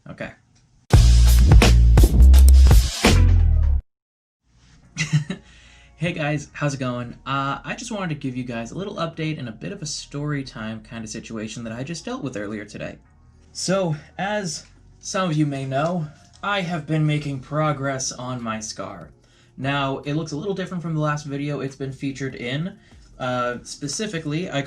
Okay. Hey guys, how's it going? I just wanted to give you guys a little update and a bit of a story time kind of situation that I just dealt with earlier today. So, as some of you may know, I have been making progress on my scar. Now, it looks a little different from the last video it's been featured in. Specifically, I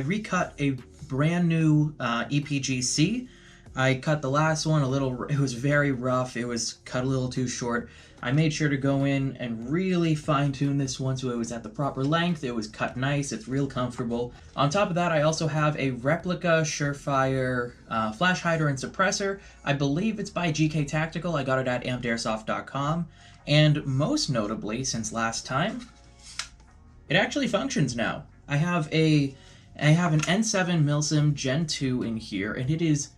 recut a brand new EPGC. I cut the last one it was very rough, it was cut a little too short. I made sure to go in and really fine-tune this one so it was at the proper length, it was cut nice, it's real comfortable. On top of that, I also have a replica Surefire flash hider and suppressor. I believe it's by GK Tactical, I got it at ampedairsoft.com. And most notably, since last time, it actually functions now. I have an N7 Milsim Gen 2 in here, and it is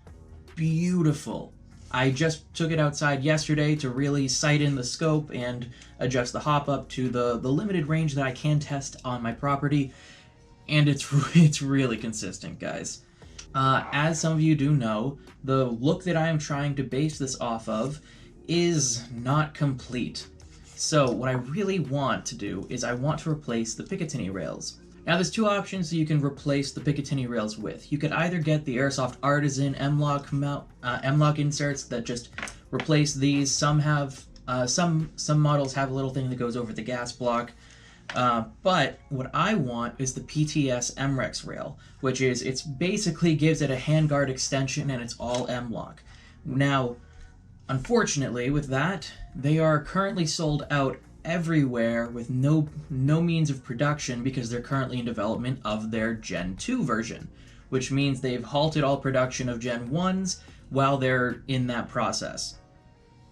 beautiful. I just took it outside yesterday to really sight in the scope and adjust the hop up to the limited range that I can test on my property, and it's really consistent, guys. As some of you do know, the look that I am trying to base this off of is not complete. So what I really want to do is I want to replace the Picatinny rails. Now there's two options you can replace the Picatinny rails with. You could either get the Airsoft Artisan M-Lock inserts that just replace these. Some have, some models have a little thing that goes over the gas block. But what I want is the PTS MREX rail, which is, it's basically gives it a handguard extension and it's all M-Lock. Now, unfortunately with that, they are currently sold out everywhere with no means of production because they're currently in development of their Gen 2 version, which means they've halted all production of Gen 1s while they're in that process.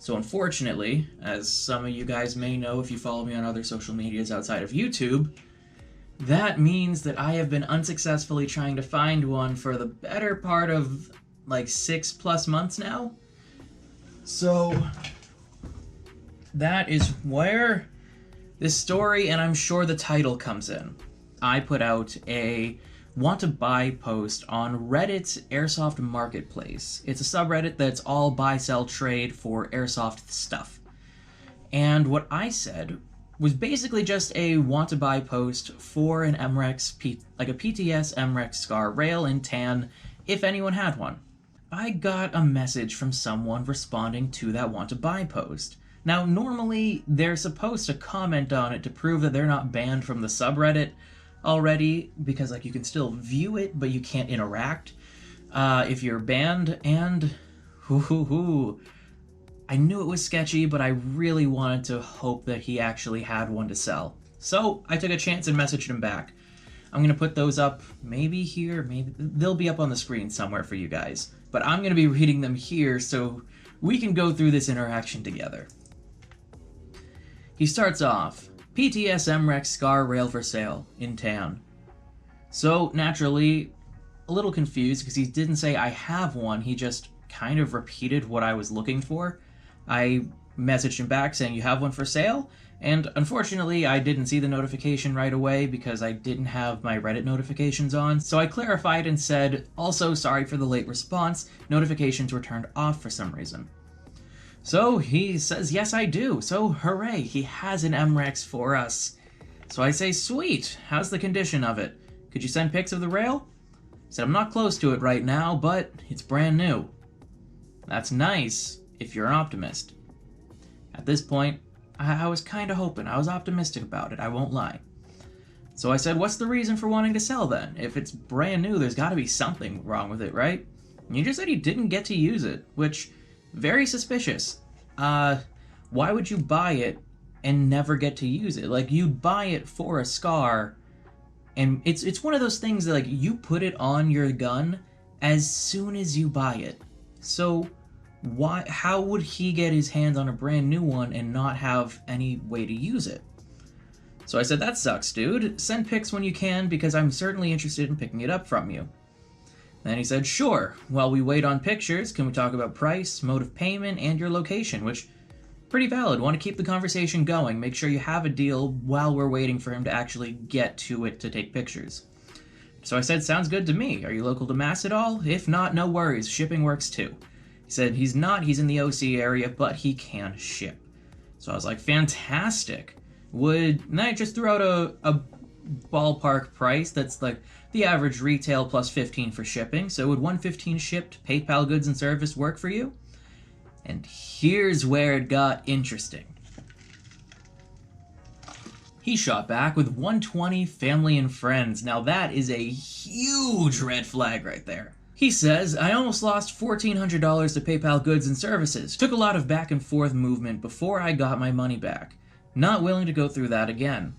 So unfortunately, as some of you guys may know if you follow me on other social medias outside of YouTube, that means that I have been unsuccessfully trying to find one for the better part of like 6+ months now. So that is where this story, and I'm sure the title, comes in. I put out a want to buy post on Reddit's Airsoft Marketplace. It's a subreddit that's all buy, sell, trade for airsoft stuff. And what I said was basically just a want to buy post for an MREX, like a PTS MREX scar rail in tan, if anyone had one. I got a message from someone responding to that want to buy post. Now, normally, they're supposed to comment on it to prove that they're not banned from the subreddit already, because, like, you can still view it, but you can't interact if you're banned, and I knew it was sketchy, but I really wanted to hope that he actually had one to sell. So, I took a chance and messaged him back. I'm going to put those up maybe here, maybe they'll be up on the screen somewhere for you guys, but I'm going to be reading them here so we can go through this interaction together. He starts off, PTS MREX scar rail for sale, in tan. So, naturally, a little confused because he didn't say I have one, he just kind of repeated what I was looking for. I messaged him back saying you have one for sale, and unfortunately I didn't see the notification right away because I didn't have my Reddit notifications on, so I clarified and said, also sorry for the late response, notifications were turned off for some reason. So he says, yes, I do. So hooray, he has an MREX for us. So I say, sweet, how's the condition of it? Could you send pics of the rail? He said, I'm not close to it right now, but it's brand new. That's nice, if you're an optimist. At this point, I was kind of hoping. I was optimistic about it, I won't lie. So I said, what's the reason for wanting to sell then? If it's brand new, there's got to be something wrong with it, right? And he just said he didn't get to use it, which... very suspicious. Why would you buy it and never get to use it? Like, you'd buy it for a scar, and it's one of those things that, like, you put it on your gun as soon as you buy it. So, how would he get his hands on a brand new one and not have any way to use it? So I said, that sucks, dude. Send pics when you can, because I'm certainly interested in picking it up from you. Then he said, sure, while we wait on pictures, can we talk about price, mode of payment, and your location, which, pretty valid. Want to keep the conversation going, make sure you have a deal while we're waiting for him to actually get to it to take pictures. So I said, sounds good to me. Are you local to Mass at all? If not, no worries. Shipping works too. He said he's not. He's in the OC area, but he can ship. So I was like, fantastic. And I just threw out a ballpark price that's like the average retail plus 15 for shipping. So would 115 shipped PayPal goods and service work for you? And here's where it got interesting. He shot back with 120 family and friends. Now that is a huge red flag right there. He says, I almost lost $1,400 to PayPal goods and services. Took a lot of back and forth movement before I got my money back. Not willing to go through that again.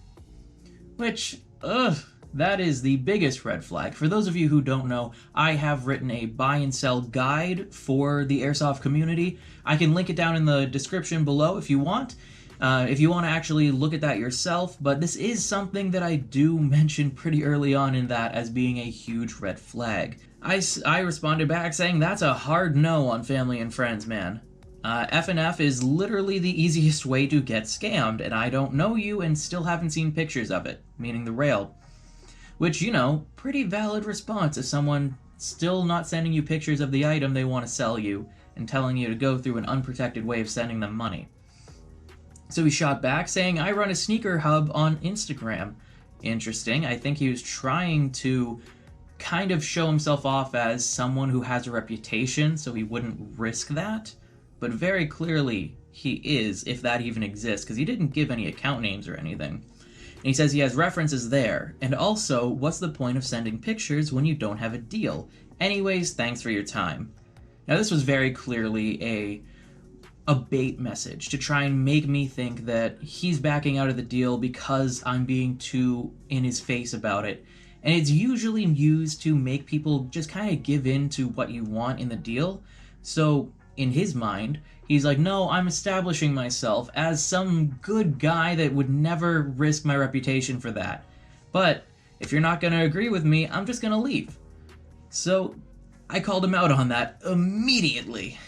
Which, that is the biggest red flag. For those of you who don't know, I have written a buy and sell guide for the Airsoft community. I can link it down in the description below if you want. If you want to actually look at that yourself, but this is something that I do mention pretty early on in that as being a huge red flag. I responded back saying that's a hard no on family and friends, man. F&F is literally the easiest way to get scammed, and I don't know you and still haven't seen pictures of it, meaning the rail. Which, you know, pretty valid response as someone still not sending you pictures of the item they want to sell you and telling you to go through an unprotected way of sending them money. So he shot back saying, I run a sneaker hub on Instagram. Interesting. I think he was trying to kind of show himself off as someone who has a reputation, so he wouldn't risk that. But very clearly he is, if that even exists, because he didn't give any account names or anything. And he says he has references there. And also, what's the point of sending pictures when you don't have a deal? Anyways, thanks for your time. Now this was very clearly a bait message to try and make me think that he's backing out of the deal because I'm being too in his face about it. And it's usually used to make people just kind of give in to what you want in the deal. So in his mind, he's like, no, I'm establishing myself as some good guy that would never risk my reputation for that. But if you're not going to agree with me, I'm just going to leave. So I called him out on that immediately.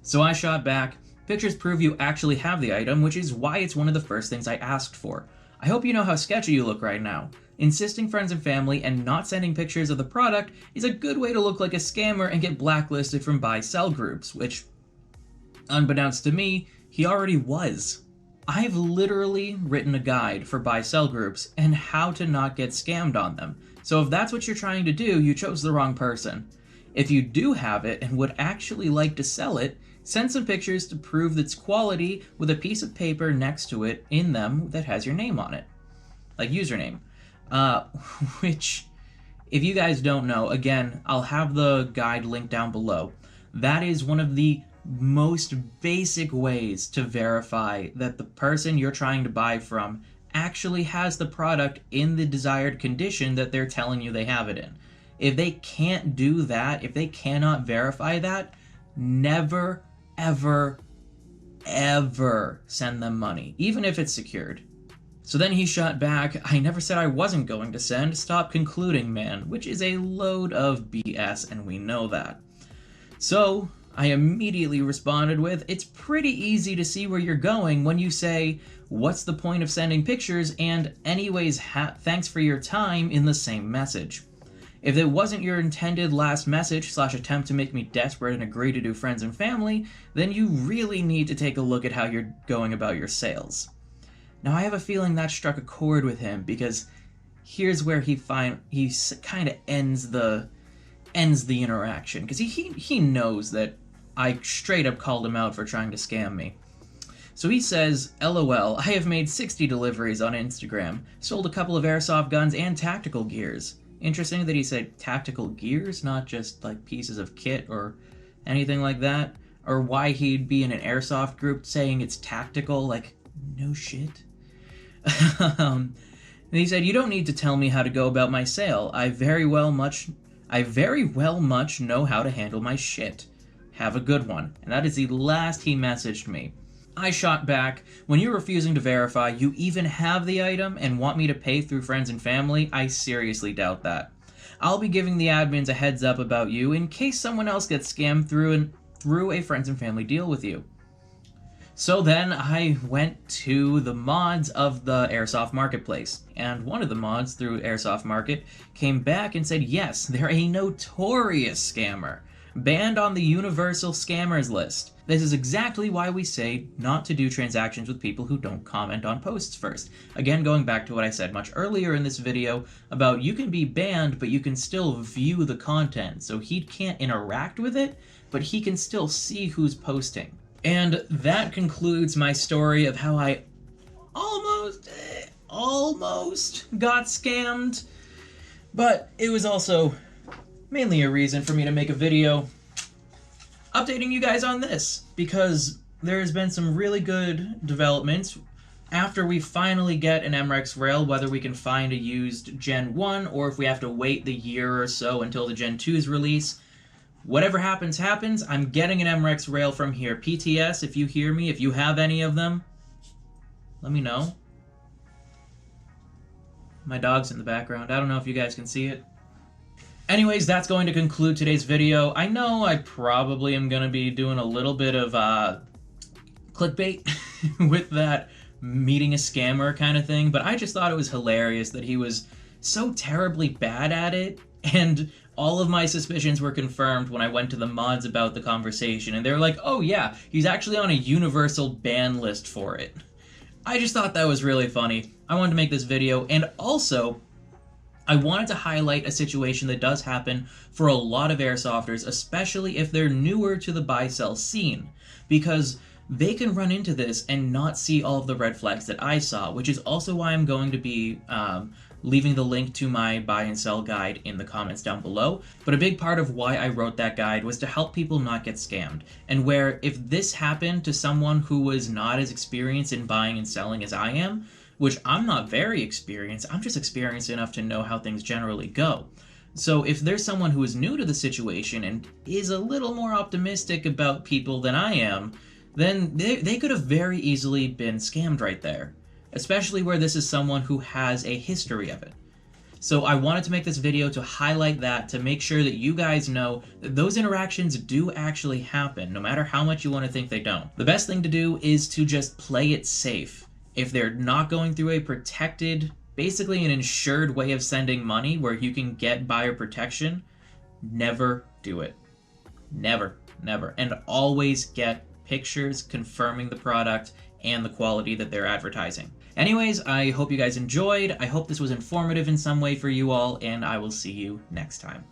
So I shot back. Pictures prove you actually have the item, which is why it's one of the first things I asked for. I hope you know how sketchy you look right now. Insisting friends and family and not sending pictures of the product is a good way to look like a scammer and get blacklisted from buy-sell groups, which, unbeknownst to me, he already was. I've literally written a guide for buy-sell groups and how to not get scammed on them. So if that's what you're trying to do, you chose the wrong person. If you do have it and would actually like to sell it, send some pictures to prove its quality with a piece of paper next to it in them that has your name on it. Like username. Which, if you guys don't know, again, I'll have the guide linked down below. That is one of the most basic ways to verify that the person you're trying to buy from actually has the product in the desired condition that they're telling you they have it in. If they can't do that, if they cannot verify that, never, ever, ever send them money, even if it's secured. So then he shot back, I never said I wasn't going to send, stop concluding, man, which is a load of BS, and we know that. So I immediately responded with, it's pretty easy to see where you're going when you say, what's the point of sending pictures, and anyways, thanks for your time in the same message. If it wasn't your intended last message / attempt to make me desperate and agree to do friends and family, then you really need to take a look at how you're going about your sales. Now I have a feeling that struck a chord with him because here's where he kind of ends the interaction because he knows that I straight up called him out for trying to scam me. So he says, LOL, I have made 60 deliveries on Instagram, sold a couple of airsoft guns and tactical gears. Interesting that he said tactical gears, not just like pieces of kit or anything like that. Or why he'd be in an airsoft group saying it's tactical, like, no shit. And he said, you don't need to tell me how to go about my sale. I very well much know how to handle my shit. Have a good one. And that is the last he messaged me. I shot back, when you're refusing to verify you even have the item and want me to pay through friends and family, I seriously doubt that. I'll be giving the admins a heads up about you in case someone else gets scammed through a friends and family deal with you. So then I went to the mods of the Airsoft Marketplace, and one of the mods through Airsoft Market came back and said, yes, they're a notorious scammer, banned on the Universal Scammers list. This is exactly why we say not to do transactions with people who don't comment on posts first. Again, going back to what I said much earlier in this video about you can be banned, but you can still view the content. So he can't interact with it, but he can still see who's posting. And that concludes my story of how I almost got scammed. But it was also mainly a reason for me to make a video updating you guys on this, because there's been some really good developments after we finally get an MREX rail, whether we can find a used Gen 1 or if we have to wait the year or so until the Gen 2's release. Whatever happens, happens. I'm getting an MREX rail from here. PTS, if you hear me, if you have any of them, let me know. My dog's in the background. I don't know if you guys can see it. Anyways, that's going to conclude today's video. I know I probably am going to be doing a little bit of clickbait with that meeting a scammer kind of thing, but I just thought it was hilarious that he was so terribly bad at it, and all of my suspicions were confirmed when I went to the mods about the conversation, and they were like, oh yeah, he's actually on a universal ban list for it. I just thought that was really funny. I wanted to make this video, and also, I wanted to highlight a situation that does happen for a lot of airsofters, especially if they're newer to the buy-sell scene, because they can run into this and not see all of the red flags that I saw, which is also why I'm going to be leaving the link to my buy and sell guide in the comments down below. But a big part of why I wrote that guide was to help people not get scammed, and where if this happened to someone who was not as experienced in buying and selling as I am, which I'm not very experienced, I'm just experienced enough to know how things generally go. So if there's someone who is new to the situation and is a little more optimistic about people than I am, then they could have very easily been scammed right there, especially where this is someone who has a history of it. So I wanted to make this video to highlight that, to make sure that you guys know that those interactions do actually happen, no matter how much you want to think they don't. The best thing to do is to just play it safe. If they're not going through a protected, basically an insured way of sending money where you can get buyer protection, never do it. Never, never. And always get pictures confirming the product and the quality that they're advertising. Anyways, I hope you guys enjoyed. I hope this was informative in some way for you all, and I will see you next time.